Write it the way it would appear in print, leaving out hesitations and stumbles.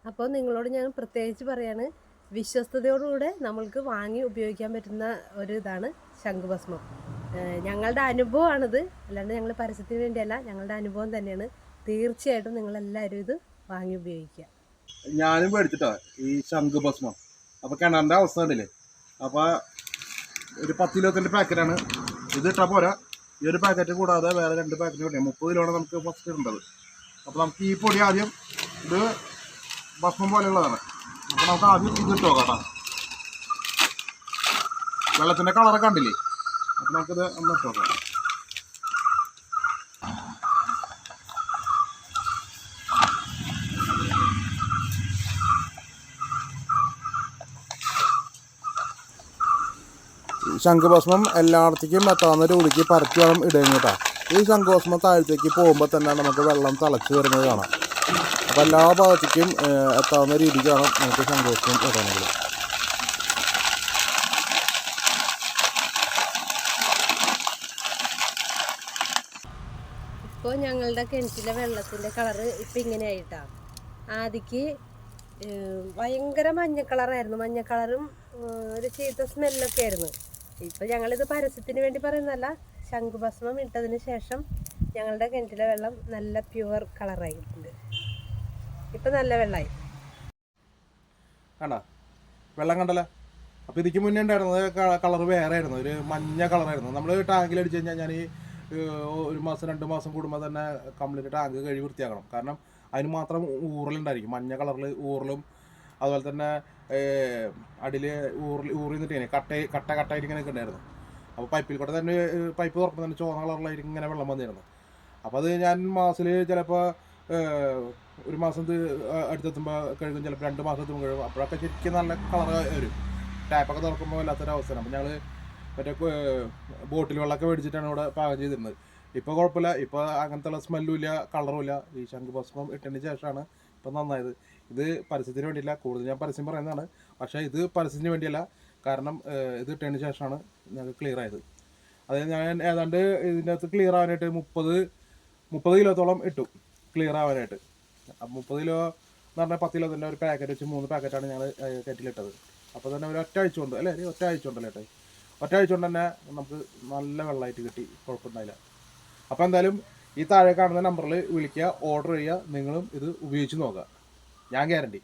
അപ്പോൾ നിങ്ങളോട് ഞാൻ പ്രത്യേകിച്ച് പറയാണ്, വിശ്വസ്തയോടുകൂടെ നമ്മൾക്ക് വാങ്ങി ഉപയോഗിക്കാൻ പറ്റുന്ന ഒരു ഇതാണ് ശംഖുഭസ്മം. ഞങ്ങളുടെ അനുഭവമാണിത്, അല്ലാണ്ട് ഞങ്ങൾ പരസ്യത്തിന് വേണ്ടിയല്ല, ഞങ്ങളുടെ അനുഭവം തന്നെയാണ്. തീർച്ചയായിട്ടും നിങ്ങളെല്ലാവരും ഇത് വാങ്ങി ഉപയോഗിക്കുക. ഞാനും മേടിച്ചിട്ടാ ഈ ശംഖുഭസ്മം. അപ്പോൾ കിണറിൻ്റെ അവസ്ഥ ഉണ്ടല്ലേ, അപ്പോൾ ഒരു 10 കിലോത്തിൻ്റെ പാക്കറ്റാണ് ഇത്. ഇട്ടാൽ പോരാ, ഈ ഒരു പാക്കറ്റ് കൂടാതെ വേറെ 2 പാക്കറ്റ് കിട്ടിയ 30 കിലോയാണ് നമുക്ക് ഫസ്റ്റ് ഇടേണ്ടത്. അപ്പോൾ നമുക്ക് ഈ പൊടി ആദ്യം, ഇത് ഭസ്മം പോലെയുള്ളതാണ്. അപ്പോൾ നമുക്ക് ആദ്യം ഇത് ഇട്ടോ കേട്ടോ. വെള്ളത്തിൻ്റെ കളറൊക്കെ കണ്ടില്ലേ, അപ്പോൾ നമുക്കിത് ഒന്ന് ഇട്ടോ കേട്ടോ. ശംഖുഭസ്മം എല്ലായിടത്തേക്കും എത്താവുന്ന രീതിക്ക് പരത്തി വേണം ഇടുക കേട്ടോ. ഈ ശംഖുഭസ്മം താഴത്തേക്ക് പോകുമ്പോൾ തന്നെ നമുക്ക് വെള്ളം തിളച്ച് വരുന്നത് കാണാം. അപ്പോൾ എല്ലാ ഭാഗത്തേക്കും എത്താവുന്ന രീതിക്കാണ് നമുക്ക് ശംഖുഭസ്മം ഇടണമെങ്കിൽ. ഇപ്പോൾ ഞങ്ങളുടെ കിണറ്റിലെ വെള്ളത്തിൻ്റെ കളറ് ഇപ്പം ഇങ്ങനെ ആയിട്ടാണ്. ആദ്യക്ക് ഭയങ്കര മഞ്ഞ കളറായിരുന്നു, മഞ്ഞ കളറും ഒരു ചീത്ത സ്മെല്ലൊക്കെ ആയിരുന്നു. ഇപ്പം ഞങ്ങളിത് പരസ്യത്തിന് വേണ്ടി പറയുന്നതല്ല, ശംഖുഭസ്മം ഇട്ടതിന് ശേഷം ഞങ്ങളുടെ കിണറ്റിലെ വെള്ളം നല്ല പ്യുവർ കളറായിട്ടുണ്ട്. ഇപ്പം നല്ല വെള്ളമായി കണ്ടോ, വെള്ളം കണ്ടല്ലോ. അപ്പോൾ ഇതിക്ക് മുന്നേ ഉണ്ടായിരുന്നത് കളർ വേറെ ആയിരുന്നു, ഒരു മഞ്ഞ കളറായിരുന്നു. നമ്മൾ ടാങ്കിൽ അടിച്ച് കഴിഞ്ഞാൽ ഞാൻ ഈ 1 മാസം 2 മാസം കൂടുമ്പോൾ തന്നെ കംപ്ലീറ്റ് ടാങ്ക് കഴുകി വൃത്തിയാക്കണം. കാരണം അതിന് മാത്രം ഊറലുണ്ടായിരിക്കും, മഞ്ഞ കളറിൽ ഊറലും. അതുപോലെ തന്നെ അടിയിൽ ഊറി നിന്നിട്ട് കട്ടായിട്ട് ഇങ്ങനെ ഉണ്ടായിരുന്നു. അപ്പോൾ പൈപ്പിൽ കൂടെ തന്നെ പൈപ്പ് തുറക്കുമ്പോൾ തന്നെ ചുവന്ന കളറിലായിരിക്കും ഇങ്ങനെ വെള്ളം വന്നിരുന്നു. അപ്പോൾ അത് ഞാൻ മാസത്തിൽ ചിലപ്പോൾ 1 മാസം അടുത്തെത്തുമ്പോൾ കഴുകും, ചിലപ്പോൾ 2 മാസം എത്തുമ്പോൾ കഴുകും. അപ്പോഴൊക്കെ ശരിക്കും നല്ല കളർ വരും. ടാപ്പൊക്കെ തുറക്കുമ്പോൾ വല്ലാത്തൊരവസ്ഥയാണ്. അപ്പോൾ ഞങ്ങൾ മറ്റേ ബോട്ടിൽ വെള്ളമൊക്കെ മേടിച്ചിട്ടാണ് ഇവിടെ പാകം ചെയ്തിരുന്നത്. ഇപ്പോൾ കുഴപ്പമില്ല, ഇപ്പോൾ അങ്ങനത്തെ സ്മെല്ലും ഇല്ല, കളറും ഇല്ല. ഈ ശംഖുഭസ്മം ഇട്ടതിന് ശേഷമാണ് ഇപ്പം നന്നായത്. ഇത് പരസ്യത്തിന് വേണ്ടിയില്ല, കൂടുതൽ ഞാൻ പരസ്യം പറയുന്നതാണ്. പക്ഷേ ഇത് പരസ്യത്തിന് വേണ്ടിയല്ല, കാരണം ഇത് ഇട്ടതിന് ശേഷമാണ് ഞങ്ങൾക്ക് ക്ലിയർ ആയത്. അതായത് ഞാൻ ഏതാണ്ട് ഇതിൻ്റെ അകത്ത് ക്ലിയർ ആവാനായിട്ട് 30 കിലോത്തോളം ഇട്ടു ക്ലിയർ ആവാനായിട്ട്. 30 കിലോ എന്ന് പറഞ്ഞാൽ 10 കിലോത്തിൻ്റെ ഒരു പാക്കറ്റ് വെച്ച് 3 പാക്കറ്റാണ് ഞങ്ങൾ കെറ്റിലിട്ടത്. അപ്പോൾ തന്നെ ഒരു ഒറ്റ ആഴ്ച കൊണ്ട്, അല്ലേ, ഒറ്റ ആഴ്ച കൊണ്ടല്ലേ ഏട്ടാ, ഒറ്റ ആഴ്ച കൊണ്ട് തന്നെ നമുക്ക് നല്ല വെള്ളമായിട്ട് കിട്ടി, കുഴപ്പമുണ്ടായില്ല. അപ്പോൾ എന്തായാലും ഈ താഴെ കാണുന്ന നമ്പറിൽ വിളിക്കുക, ഓർഡർ ചെയ്യുക, നിങ്ങളും ഇത് ഉപയോഗിച്ച് നോക്കുക, ഞാൻ ഗ്യാരണ്ടി.